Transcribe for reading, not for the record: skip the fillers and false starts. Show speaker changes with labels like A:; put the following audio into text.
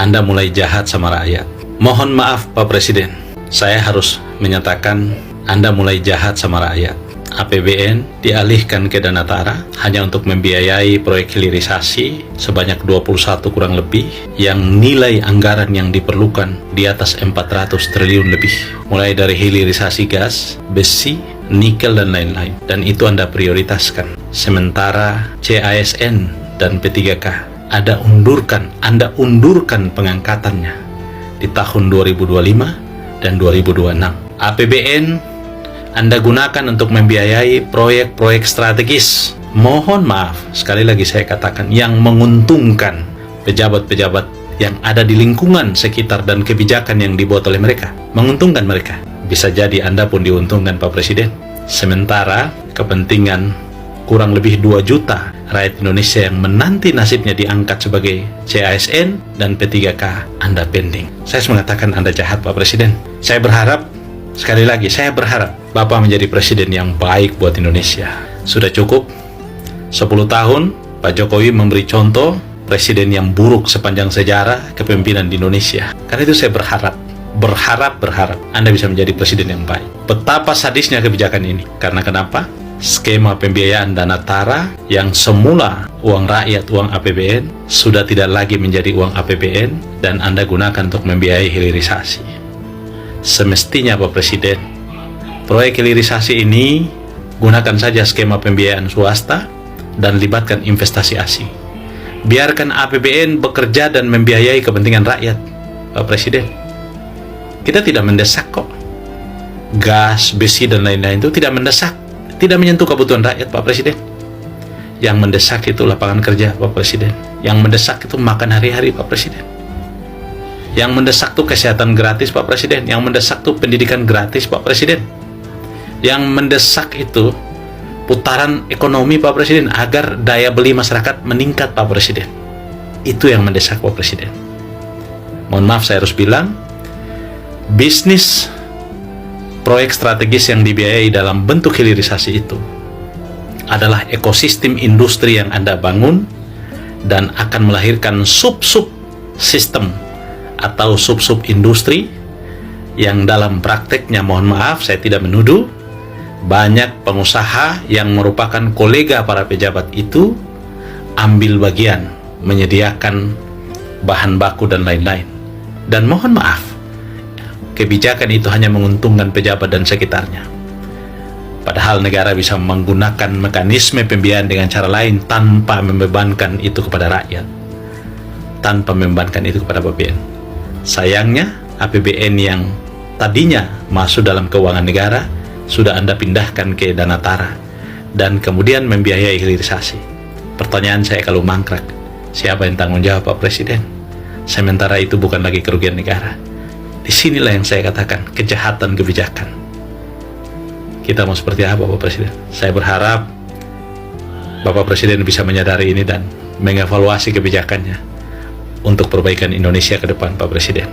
A: Anda mulai jahat sama rakyat. Mohon maaf Pak Presiden, saya harus menyatakan Anda mulai jahat sama rakyat. APBN dialihkan ke Dana Tara hanya untuk membiayai proyek hilirisasi sebanyak 21 kurang lebih, yang nilai anggaran yang diperlukan di atas 400 triliun lebih, mulai dari hilirisasi gas, besi, nikel dan lain-lain, dan itu Anda prioritaskan. Sementara CASN dan P3K Anda undurkan pengangkatannya di tahun 2025 dan 2026. APBN Anda gunakan untuk membiayai proyek-proyek strategis. Mohon maaf, sekali lagi saya katakan, yang menguntungkan pejabat-pejabat yang ada di lingkungan sekitar dan kebijakan yang dibuat oleh mereka. Menguntungkan mereka. Bisa jadi Anda pun diuntungkan Pak Presiden. Sementara kepentingan kurang lebih 2 juta rakyat Indonesia yang menanti nasibnya diangkat sebagai CASN dan P3K, Anda pending. Saya mengatakan Anda jahat Pak Presiden. Saya berharap, sekali lagi, saya berharap Bapak menjadi presiden yang baik buat Indonesia. Sudah cukup 10 tahun Pak Jokowi memberi contoh presiden yang buruk sepanjang sejarah kepemimpinan di Indonesia. Karena itu saya berharap Anda bisa menjadi presiden yang baik. Betapa sadisnya kebijakan ini. Karena kenapa? Skema pembiayaan Dana Tara yang semula uang rakyat, uang APBN, sudah tidak lagi menjadi uang APBN dan Anda gunakan untuk membiayai hilirisasi. Semestinya Pak Presiden, proyek hilirisasi ini gunakan saja skema pembiayaan swasta dan libatkan investasi asing. Biarkan APBN bekerja dan membiayai kepentingan rakyat, Pak Presiden. Kita tidak mendesak kok. Gas, besi dan lain-lain itu tidak mendesak, tidak menyentuh kebutuhan rakyat Pak Presiden. Yang mendesak itu lapangan kerja Pak Presiden. Yang mendesak itu makan hari-hari Pak Presiden. Yang mendesak tuh kesehatan gratis Pak Presiden. Yang mendesak tuh pendidikan gratis Pak Presiden. Yang mendesak itu putaran ekonomi Pak Presiden, agar daya beli masyarakat meningkat Pak Presiden. Itu yang mendesak Pak Presiden. Mohon maaf saya harus bilang, bisnis proyek strategis yang dibiayai dalam bentuk hilirisasi itu adalah ekosistem industri yang Anda bangun dan akan melahirkan sub-sub sistem atau sub-sub industri yang dalam prakteknya, mohon maaf saya tidak menuduh, banyak pengusaha yang merupakan kolega para pejabat itu ambil bagian menyediakan bahan baku dan lain-lain. Dan mohon maaf, kebijakan itu hanya menguntungkan pejabat dan sekitarnya. Padahal negara bisa menggunakan mekanisme pembiayaan dengan cara lain tanpa membebankan itu kepada rakyat, tanpa membebankan itu kepada APBN. Sayangnya APBN yang tadinya masuk dalam keuangan negara sudah Anda pindahkan ke Dana Tara dan kemudian membiayai hilirisasi. Pertanyaan saya kalau mangkrak, siapa yang tanggung jawab Pak Presiden? Sementara itu bukan lagi kerugian negara. Disinilah yang saya katakan kejahatan kebijakan. Kita mau seperti apa Pak Presiden? Saya berharap Bapak Presiden bisa menyadari ini dan mengevaluasi kebijakannya untuk perbaikan Indonesia ke depan Pak Presiden.